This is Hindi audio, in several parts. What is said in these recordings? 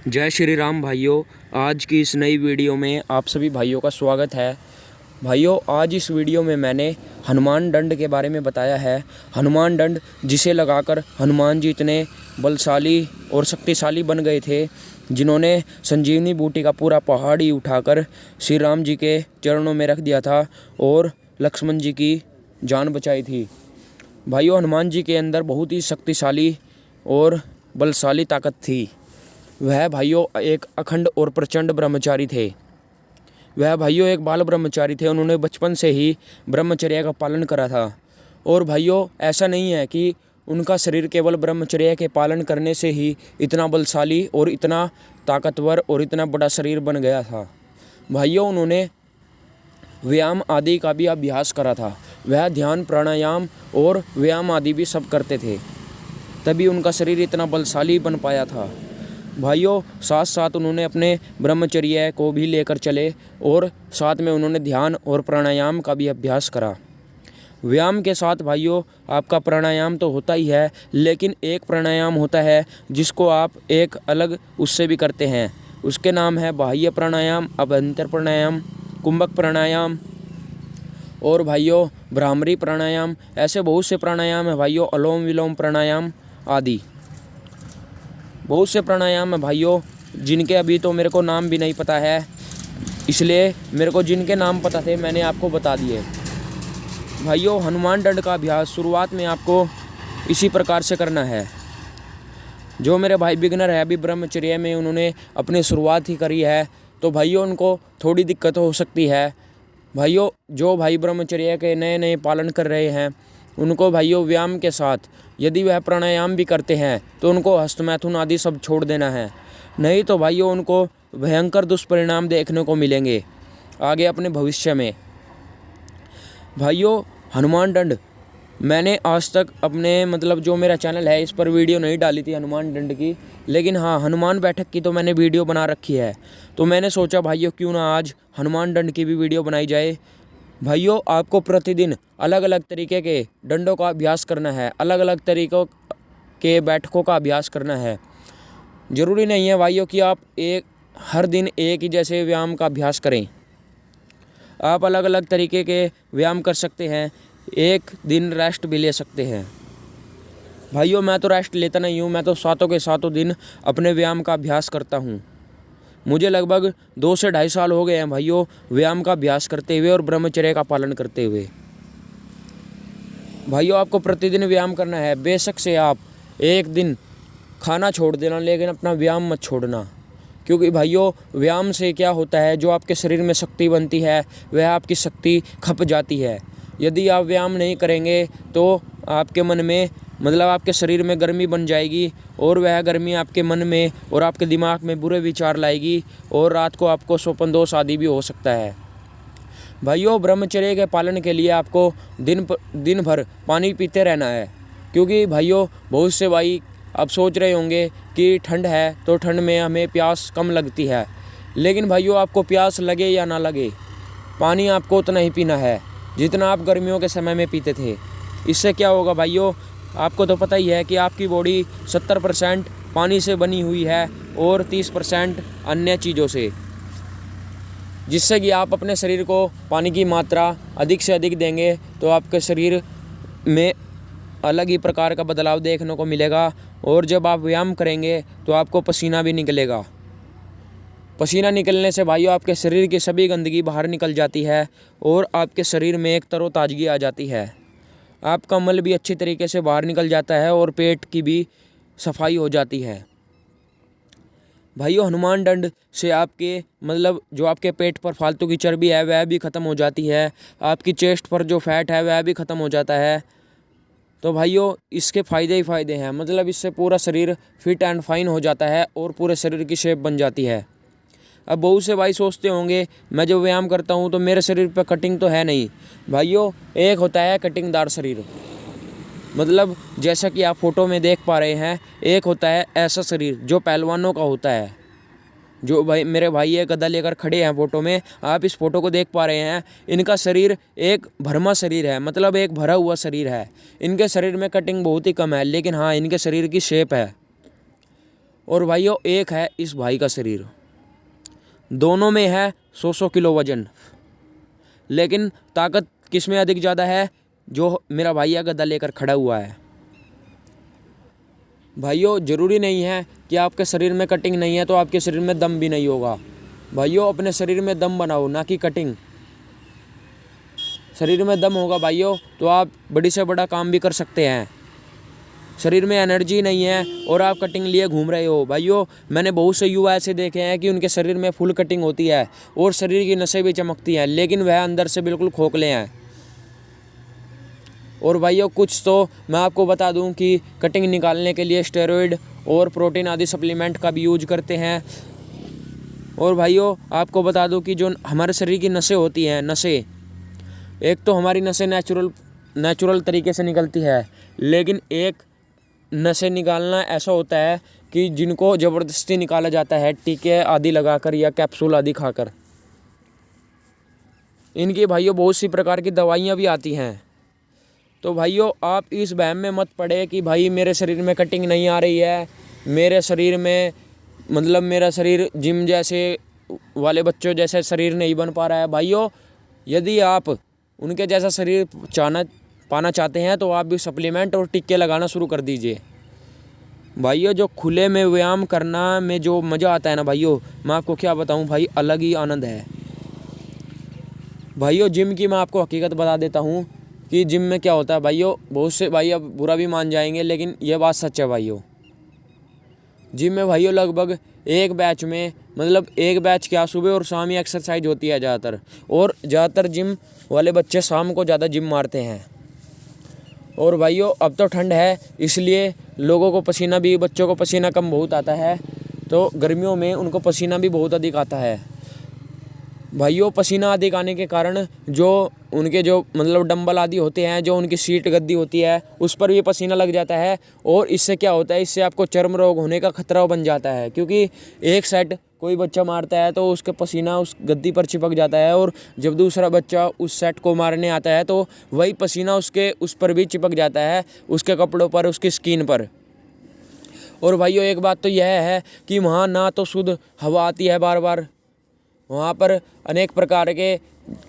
जय श्री राम भाइयों। आज की इस नई वीडियो में आप सभी भाइयों का स्वागत है। भाइयों, आज इस वीडियो में मैंने हनुमान दंड के बारे में बताया है। हनुमान दंड जिसे लगाकर हनुमान जी इतने बलशाली और शक्तिशाली बन गए थे, जिन्होंने संजीवनी बूटी का पूरा पहाड़ ही उठाकर श्री राम जी के चरणों में रख दिया था और लक्ष्मण जी की जान बचाई थी। भाइयों, हनुमान जी के अंदर बहुत ही शक्तिशाली और बलशाली ताकत थी। वह भाइयों एक अखंड और प्रचंड ब्रह्मचारी थे। वह भाइयों एक बाल ब्रह्मचारी थे। उन्होंने बचपन से ही ब्रह्मचर्य का पालन करा था। और भाइयों, ऐसा नहीं है कि उनका शरीर केवल ब्रह्मचर्य के पालन करने से ही इतना बलशाली और इतना ताकतवर और इतना बड़ा शरीर बन गया था। भाइयों, उन्होंने व्यायाम आदि का भी अभ्यास करा था। वह ध्यान, प्राणायाम और व्यायाम आदि भी सब करते थे, तभी उनका शरीर इतना बलशाली बन पाया था। भाइयों, साथ साथ उन्होंने अपने ब्रह्मचर्य को भी लेकर चले और साथ में उन्होंने ध्यान और प्राणायाम का भी अभ्यास करा। व्यायाम के साथ भाइयों आपका प्राणायाम तो होता ही है, लेकिन एक प्राणायाम होता है जिसको आप एक अलग उससे भी करते हैं। उसके नाम है बाह्य प्राणायाम, अभ्यंतर प्राणायाम, कुंभक प्राणायाम और भाइयों भ्रामरी प्राणायाम। ऐसे बहुत से प्राणायाम है भाइयों, अनुलोम विलोम प्राणायाम आदि बहुत से प्राणायाम है भाइयों, जिनके अभी तो मेरे को नाम भी नहीं पता है, इसलिए मेरे को जिनके नाम पता थे मैंने आपको बता दिए। भाइयों, हनुमान दंड का अभ्यास शुरुआत में आपको इसी प्रकार से करना है। जो मेरे भाई बिगनर है, अभी ब्रह्मचर्य में उन्होंने अपनी शुरुआत ही करी है, तो भाइयों उनको थोड़ी दिक्कत हो सकती है। भाइयों, जो भाई ब्रह्मचर्य के नए नए पालन कर रहे हैं, उनको भाइयों व्यायाम के साथ यदि वह प्राणायाम भी करते हैं तो उनको हस्तमैथुन आदि सब छोड़ देना है। नहीं तो भाइयों उनको भयंकर दुष्परिणाम देखने को मिलेंगे आगे अपने भविष्य में। भाइयों, हनुमान दंड मैंने आज तक अपने जो मेरा चैनल है इस पर वीडियो नहीं डाली थी हनुमान दंड की, लेकिन हाँ, हनुमान बैठक की तो मैंने वीडियो बना रखी है। तो मैंने सोचा भाइयों क्यों ना आज हनुमान दंड की भी वीडियो बनाई जाए। भाइयों, आपको प्रतिदिन अलग अलग तरीके के डंडों का अभ्यास करना है, अलग अलग तरीक़ों के बैठकों का अभ्यास करना है। ज़रूरी नहीं है भाइयों कि आप हर दिन एक ही जैसे व्यायाम का अभ्यास करें। आप अलग अलग तरीके के व्यायाम कर सकते हैं, एक दिन रेस्ट भी ले सकते हैं। भाइयों, मैं तो रेस्ट लेता नहीं हूँ, मैं तो सातों के सातों दिन अपने व्यायाम का अभ्यास करता हूँ। मुझे लगभग 2 से 2.5 साल हो गए हैं भाइयों व्यायाम का अभ्यास करते हुए और ब्रह्मचर्य का पालन करते हुए। भाइयों, आपको प्रतिदिन व्यायाम करना है। बेशक से आप एक दिन खाना छोड़ देना, लेकिन अपना व्यायाम मत छोड़ना। क्योंकि भाइयों व्यायाम से क्या होता है, जो आपके शरीर में शक्ति बनती है वह आपकी शक्ति खप जाती है। यदि आप व्यायाम नहीं करेंगे तो आपके मन में आपके शरीर में गर्मी बन जाएगी और वह गर्मी आपके मन में और आपके दिमाग में बुरे विचार लाएगी और रात को आपको स्वप्न दोष आदि भी हो सकता है। भाइयों, ब्रह्मचर्य के पालन के लिए आपको दिन भर पानी पीते रहना है। क्योंकि भाइयों बहुत से भाई अब सोच रहे होंगे कि ठंड है तो ठंड में हमें प्यास कम लगती है, लेकिन भाइयों आपको प्यास लगे या ना लगे, पानी आपको उतना ही पीना है जितना आप गर्मियों के समय में पीते थे। इससे क्या होगा भाइयों, आपको तो पता ही है कि आपकी बॉडी 70% पानी से बनी हुई है और 30% अन्य चीज़ों से, जिससे कि आप अपने शरीर को पानी की मात्रा अधिक से अधिक देंगे तो आपके शरीर में अलग ही प्रकार का बदलाव देखने को मिलेगा। और जब आप व्यायाम करेंगे तो आपको पसीना भी निकलेगा। पसीना निकलने से भाइयों आपके शरीर की सभी गंदगी बाहर निकल जाती है और आपके शरीर में एक तरोताजगी आ जाती है। आपका मल भी अच्छी तरीके से बाहर निकल जाता है और पेट की भी सफाई हो जाती है। भाइयों, हनुमान दंड से आपके जो आपके पेट पर फालतू की चर्बी है वह भी ख़त्म हो जाती है। आपकी चेस्ट पर जो फैट है वह भी ख़त्म हो जाता है। तो भाइयों इसके फ़ायदे ही फ़ायदे हैं। इससे पूरा शरीर फिट एंड फाइन हो जाता है और पूरे शरीर की शेप बन जाती है। अब बहुत से भाई सोचते होंगे मैं जो व्यायाम करता हूँ तो मेरे शरीर पर कटिंग तो है नहीं। भाइयों, एक होता है कटिंगदार शरीर, जैसा कि आप फोटो में देख पा रहे हैं। एक होता है ऐसा शरीर जो पहलवानों का होता है। जो भाई मेरे भाई ये गदा लेकर खड़े हैं फोटो में, आप इस फोटो को देख पा रहे हैं। इनका शरीर एक भरमा शरीर है, एक भरा हुआ शरीर है। इनके शरीर में कटिंग बहुत ही कम है, लेकिन हाँ इनके शरीर की शेप है। और भाइयों एक है इस भाई का शरीर। दोनों में है 100 किलो वजन, लेकिन ताकत किस में अधिक ज़्यादा है? जो मेरा भैया गदा लेकर खड़ा हुआ है। भाइयों ज़रूरी नहीं है कि आपके शरीर में कटिंग नहीं है तो आपके शरीर में दम भी नहीं होगा। भाइयों अपने शरीर में दम बनाओ, ना कि कटिंग। शरीर में दम होगा भाइयों तो आप बड़ी से बड़ा काम भी कर सकते हैं। शरीर में एनर्जी नहीं है और आप कटिंग लिए घूम रहे हो। भाइयों मैंने बहुत से युवा ऐसे देखे हैं कि उनके शरीर में फुल कटिंग होती है और शरीर की नसें भी चमकती हैं, लेकिन वह अंदर से बिल्कुल खोखले हैं। और भाइयों कुछ तो मैं आपको बता दूं कि कटिंग निकालने के लिए स्टेरॉइड और प्रोटीन आदि सप्लीमेंट का भी यूज करते हैं। और भाइयों आपको बता दूं कि जो हमारे शरीर की नसें होती हैं, नसें, एक तो हमारी नसें नेचुरल तरीके से निकलती है, लेकिन एक नसें निकालना ऐसा होता है कि जिनको ज़बरदस्ती निकाला जाता है टीके आदि लगाकर या कैप्सूल आदि खाकर। इनकी भाइयों बहुत सी प्रकार की दवाइयाँ भी आती हैं। तो भाइयों आप इस वहम में मत पड़े कि भाई मेरे शरीर में कटिंग नहीं आ रही है, मेरे शरीर में मतलब मेरा शरीर जिम जैसे वाले बच्चों जैसे शरीर नहीं बन पा रहा है। भाइयों यदि आप उनके जैसा शरीर पाना चाहते हैं तो आप भी सप्लीमेंट और टिक्के लगाना शुरू कर दीजिए। भाइयों जो खुले में व्यायाम करना में जो मज़ा आता है ना भाइयों, मैं आपको क्या बताऊं भाई, अलग ही आनंद है। भाइयों जिम की मैं आपको हकीकत बता देता हूं कि जिम में क्या होता है भाइयों। बहुत से भाई अब बुरा भी मान जाएंगे, लेकिन यह बात सच है भाइयों। जिम में भाइयों लगभग एक बैच में, मतलब एक बैच क्या, सुबह और शाम ही एक्सरसाइज होती है ज़्यादातर। और ज़्यादातर जिम वाले बच्चे शाम को ज़्यादा जिम मारते हैं। और भाइयों अब तो ठंड है, इसलिए लोगों को पसीना भी, बच्चों को पसीना कम बहुत आता है, तो गर्मियों में उनको पसीना भी बहुत अधिक आता है। भाइयों पसीना अधिक आने के कारण जो उनके जो मतलब डंबल आदि होते हैं, जो उनकी सीट गद्दी होती है, उस पर भी पसीना लग जाता है। और इससे क्या होता है, इससे आपको चर्म रोग होने का खतरा बन जाता है, क्योंकि एक सेट कोई बच्चा मारता है तो उसका पसीना उस गद्दी पर चिपक जाता है, और जब दूसरा बच्चा उस सेट को मारने आता है तो वही पसीना उस पर भी चिपक जाता है, उसके कपड़ों पर, उसकी स्किन पर। और भाइयों एक बात तो यह है कि वहाँ ना तो शुद्ध हवा आती है, बार बार वहाँ पर अनेक प्रकार के,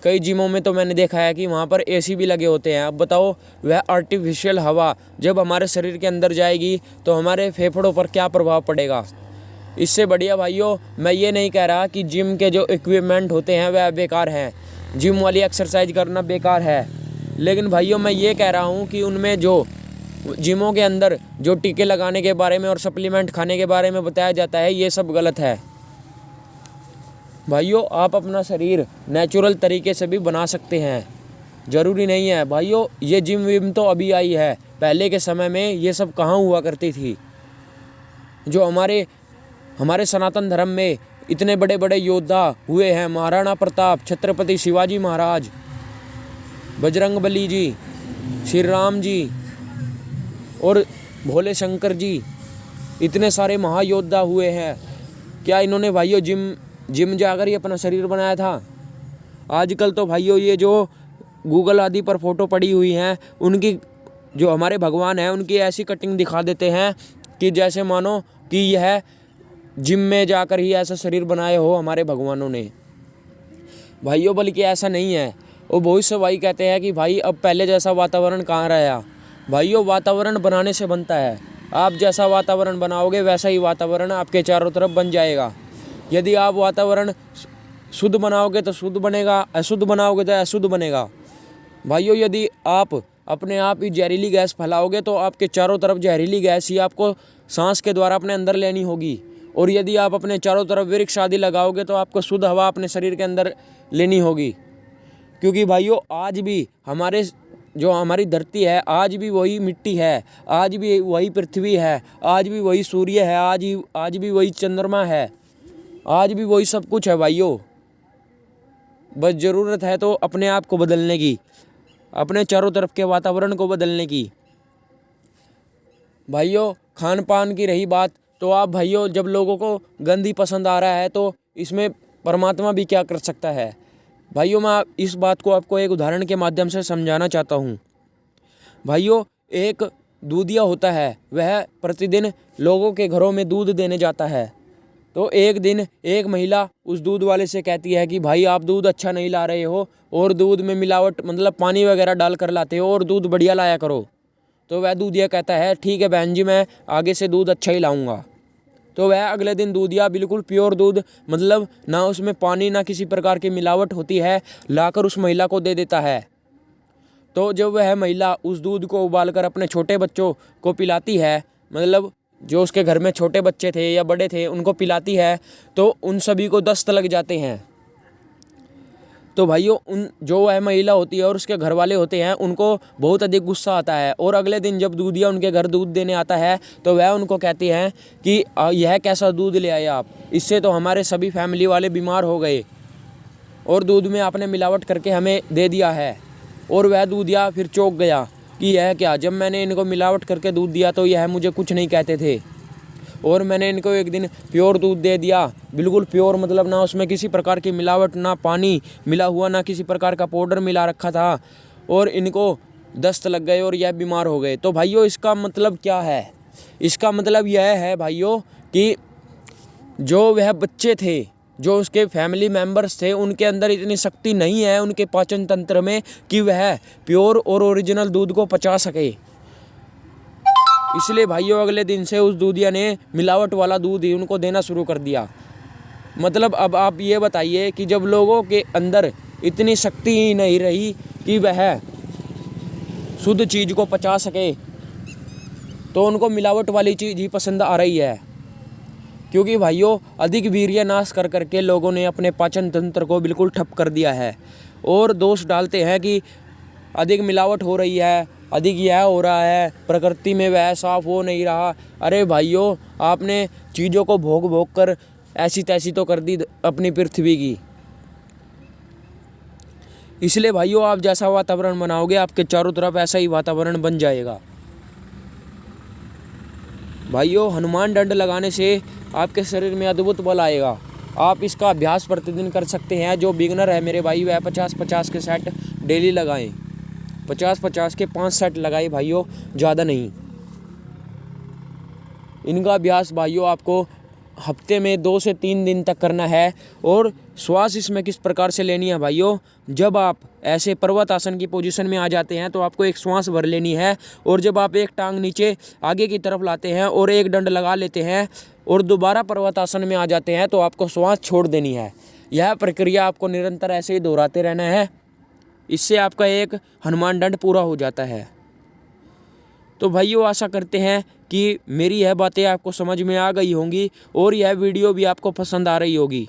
कई जिमों में तो मैंने देखा है कि वहाँ पर एसी भी लगे होते हैं। अब बताओ वह आर्टिफिशियल हवा जब हमारे शरीर के अंदर जाएगी तो हमारे फेफड़ों पर क्या प्रभाव पड़ेगा। इससे बढ़िया भाइयों मैं ये नहीं कह रहा कि जिम के जो इक्विपमेंट होते हैं वह बेकार हैं, जिम वाली एक्सरसाइज करना बेकार है, लेकिन भाइयों मैं ये कह रहा हूँ कि उनमें जो जिमों के अंदर जो टीके लगाने के बारे में और सप्लीमेंट खाने के बारे में बताया जाता है, ये सब गलत है। भाइयों आप अपना शरीर नेचुरल तरीके से भी बना सकते हैं, ज़रूरी नहीं है। भाइयों ये जिम विम तो अभी आई है, पहले के समय में ये सब कहाँ हुआ करती थी। जो हमारे सनातन धर्म में इतने बड़े बड़े योद्धा हुए हैं, महाराणा प्रताप, छत्रपति शिवाजी महाराज, बजरंगबली जी, श्री राम जी और भोले शंकर जी, इतने सारे महायोद्धा हुए हैं। क्या इन्होंने भाइयों जिम जाकर ही अपना शरीर बनाया था? आजकल तो भाइयों ये जो गूगल आदि पर फोटो पड़ी हुई हैं, उनकी जो हमारे भगवान हैं उनकी ऐसी कटिंग दिखा देते हैं कि जैसे मानो कि यह जिम में जाकर ही ऐसा शरीर बनाए हो हमारे भगवानों ने। भाइयों बल्कि ऐसा नहीं है। और बहुत से भाई कहते हैं कि भाई अब पहले जैसा वातावरण कहाँ रहा। भाइयों वातावरण बनाने से बनता है। आप जैसा वातावरण बनाओगे वैसा ही वातावरण आपके चारों तरफ बन जाएगा। यदि आप वातावरण शुद्ध बनाओगे तो शुद्ध बनेगा, अशुद्ध बनाओगे तो अशुद्ध बनेगा। भाइयों यदि आप अपने आप ही जहरीली गैस फैलाओगे तो आपके चारों तरफ जहरीली गैस ही आपको सांस के द्वारा अपने अंदर लेनी होगी। और यदि आप अपने चारों तरफ वृक्ष आदि लगाओगे तो आपको शुद्ध हवा अपने शरीर के अंदर लेनी होगी। क्योंकि भाइयों आज भी हमारी धरती है, आज भी वही मिट्टी है, आज भी वही पृथ्वी है, आज भी वही सूर्य है, आज भी वही चंद्रमा है, आज भी वही सब कुछ है। भाइयों बस ज़रूरत है तो अपने आप को बदलने की, अपने चारों तरफ के वातावरण को बदलने की। भाइयों खान पान की रही बात, तो आप भाइयों जब लोगों को गंदी पसंद आ रहा है तो इसमें परमात्मा भी क्या कर सकता है। भाइयों मैं इस बात को आपको एक उदाहरण के माध्यम से समझाना चाहता हूँ। भाइयों एक दूधिया होता है वह प्रतिदिन लोगों के घरों में दूध देने जाता है। तो एक दिन एक महिला उस दूध वाले से कहती है कि भाई आप दूध अच्छा नहीं ला रहे हो और दूध में मिलावट मतलब पानी वगैरह डाल कर लाते हो और दूध बढ़िया लाया करो। तो वह दूधिया कहता है ठीक है बहन जी, मैं आगे से दूध अच्छा ही लाऊंगा। तो वह अगले दिन दूधिया बिल्कुल प्योर दूध मतलब ना उसमें पानी ना किसी प्रकार की मिलावट होती है लाकर उस महिला को दे देता है। तो जब वह महिला उस दूध को उबालकर अपने छोटे बच्चों को पिलाती है, मतलब जो उसके घर में छोटे बच्चे थे या बड़े थे उनको पिलाती है, तो उन सभी को दस्त लग जाते हैं। तो भाइयों उन जो वह महिला होती है और उसके घर वाले होते हैं उनको बहुत अधिक गुस्सा आता है। और अगले दिन जब दूधिया उनके घर दूध देने आता है तो वह उनको कहती हैं कि यह कैसा दूध ले आए आप, इससे तो हमारे सभी फैमिली वाले बीमार हो गए और दूध में आपने मिलावट करके हमें दे दिया है। और वह दूधिया फिर चौंक गया कि यह क्या, जब मैंने इनको मिलावट करके दूध दिया तो यह मुझे कुछ नहीं कहते थे और मैंने इनको एक दिन प्योर दूध दे दिया, बिल्कुल प्योर मतलब ना उसमें किसी प्रकार की मिलावट, ना पानी मिला हुआ, ना किसी प्रकार का पाउडर मिला रखा था और इनको दस्त लग गए और यह बीमार हो गए। तो भाइयों इसका मतलब क्या है? इसका मतलब यह है भाइयों कि जो वह बच्चे थे, जो उसके फैमिली मेम्बर्स थे, उनके अंदर इतनी शक्ति नहीं है उनके पाचन तंत्र में कि वह प्योर और ओरिजिनल दूध को पचा सके। इसलिए भाइयों अगले दिन से उस दूधिया ने मिलावट वाला दूध ही उनको देना शुरू कर दिया। मतलब अब आप ये बताइए कि जब लोगों के अंदर इतनी शक्ति ही नहीं रही कि वह शुद्ध चीज़ को पचा सके, तो उनको मिलावट वाली चीज़ ही पसंद आ रही है। क्योंकि भाइयों अधिक वीर्य नाश कर करके लोगों ने अपने पाचन तंत्र को बिल्कुल ठप कर दिया है और दोष डालते हैं कि अधिक मिलावट हो रही है, अधिक यह हो रहा है, प्रकृति में वह साफ हो नहीं रहा। अरे भाइयों आपने चीज़ों को भोग भोग कर ऐसी तैसी तो कर दी अपनी पृथ्वी की। इसलिए भाइयों आप जैसा वातावरण बनाओगे आपके चारों तरफ ऐसा ही वातावरण बन जाएगा। भाइयों हनुमान दंड लगाने से आपके शरीर में अद्भुत बल आएगा। आप इसका अभ्यास प्रतिदिन कर सकते हैं। जो बिगनर है मेरे भाई वह 50-50 के सेट डेली लगाएं। 50-50 के 5 सेट लगाए भाइयों, ज़्यादा नहीं। इनका अभ्यास भाइयों आपको हफ्ते में 2 से 3 दिन तक करना है। और श्वास इसमें किस प्रकार से लेनी है भाइयों, जब आप ऐसे पर्वत आसन की पोजीशन में आ जाते हैं तो आपको एक श्वास भर लेनी है और जब आप एक टांग नीचे आगे की तरफ लाते हैं और एक दंड लगा लेते हैं और दोबारा पर्वत आसन में आ जाते हैं तो आपको श्वास छोड़ देनी है। यह प्रक्रिया आपको निरंतर ऐसे ही दोहराते रहना है। इससे आपका एक हनुमान दंड पूरा हो जाता है। तो भाइयों आशा करते हैं कि मेरी यह बातें आपको समझ में आ गई होंगी और यह वीडियो भी आपको पसंद आ रही होगी।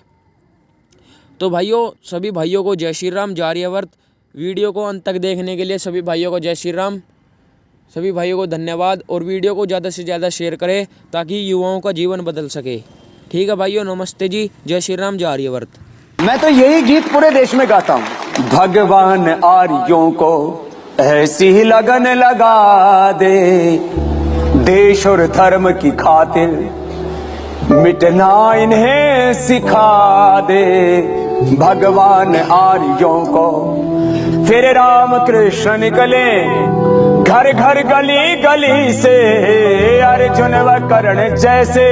तो भाइयों सभी भाइयों को जय श्री राम, जार्यावर्त। वीडियो को अंत तक देखने के लिए सभी भाइयों को जय श्री राम, सभी भाइयों को धन्यवाद। और वीडियो को ज़्यादा से ज़्यादा शेयर करें ताकि युवाओं का जीवन बदल सके। ठीक है भाइयों, नमस्ते जी, जय श्री राम, जार्यावर्त। मैं तो यही गीत पूरे देश में गाता हूँ। भगवान आर्यों को ऐसी ही लगन लगा दे, देश और धर्म की खातिर मिटना इन्हें सिखा दे। भगवान आर्यों को फिर राम कृष्ण निकले घर घर गली गली से, अर्जुन व कर्ण जैसे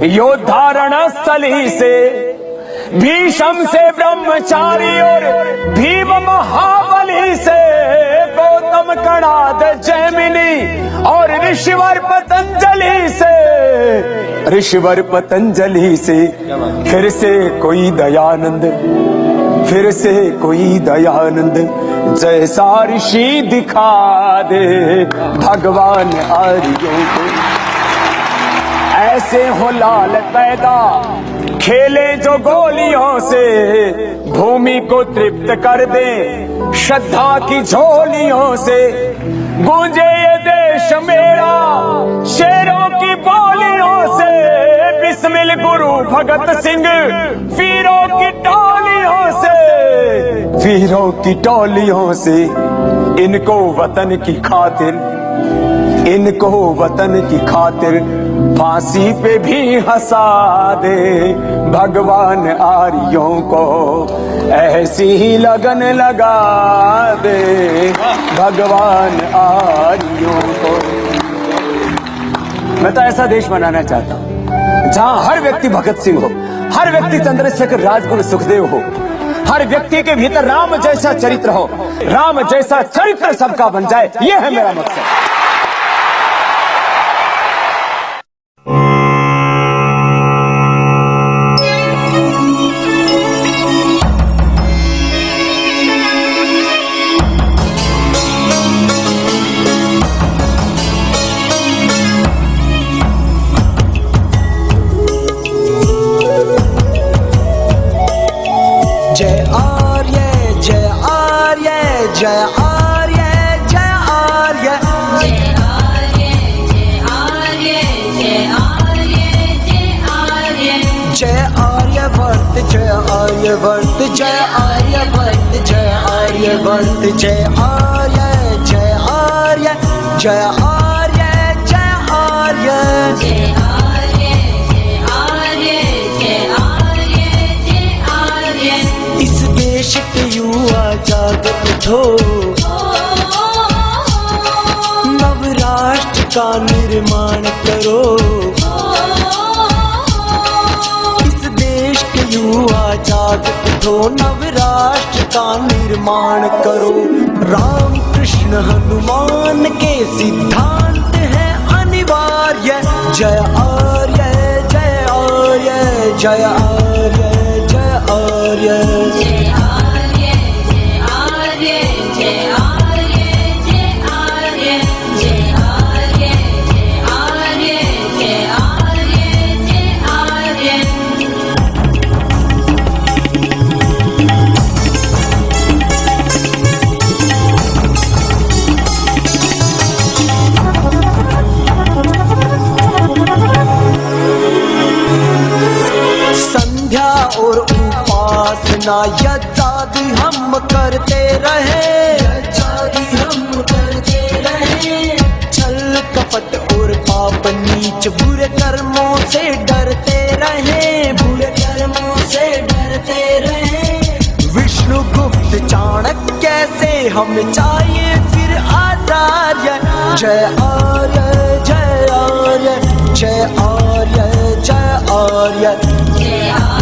योद्धा रणस्थली से, भीष्म से ब्रह्मचारी और भीम महाबली से, गौतम कणाद जैमिनी और ऋषिवर पतंजलि से, ऋषिवर पतंजलि से फिर से कोई दयानंद, फिर से कोई दयानंद जैसा ऋषि दिखा दे। भगवान आर्यों को ऐसे हो लाल पैदा, खेले जो गोलियों से, भूमि को तृप्त कर दे श्रद्धा की झोलियों से। गूंजे ये देश मेरा शेरों की बोलियों से, बिस्मिल गुरु भगत सिंह वीरों की टोलियों से, वीरों की टोलियों से। इनको वतन की खातिर, इनको वतन की खातिर फांसी पे भी हंसा दे। भगवान आर्यों को ऐसी ही लगन लगा दे, भगवान आर्यों को। मैं तो ऐसा देश बनाना चाहता हूँ जहाँ हर व्यक्ति भगत सिंह हो, हर व्यक्ति चंद्रशेखर राजगुरु सुखदेव हो, हर व्यक्ति के भीतर राम जैसा चरित्र हो, राम जैसा चरित्र सबका बन जाए, ये है मेरा मकसद। जय आर्य जय आर्य जय आर्य जय आर्य जय आर्य जय आर्य जय आर्य जय आर्य जय आर्यवर्त जय आर्यवर्त जय आर्यवर्त जय आर्यवर्त जय आर्य जय आर्य जय आर्य जय आर्य जय आर्य जय आर्य जय आर्य जय आर्य इस देश के युवा जागत उठो, नवराष्ट्र का निर्माण करो। इस देश के युवा जागत उठो, नवराष्ट्र का निर्माण करो। राम कृष्ण हनुमान के सिद्धांत है अनिवार्य। जय आर्य जय आर्य जय आर्य जय आर्य जय आर्य जय आर्य जय आर्य जय आर्य जय आर्य जय आर्य जय आर्य जय आर्य संध्या और उपासना यज्ञादि हम करते रहे, छल कपट और पाप नीच बुरे कर्मों से डरते रहे। विष्णु गुप्त चाणक्य से हम चाहिए फिर आचार्य। जय आर्य जय आर्य जय आर्य जय आर्य जय आर्य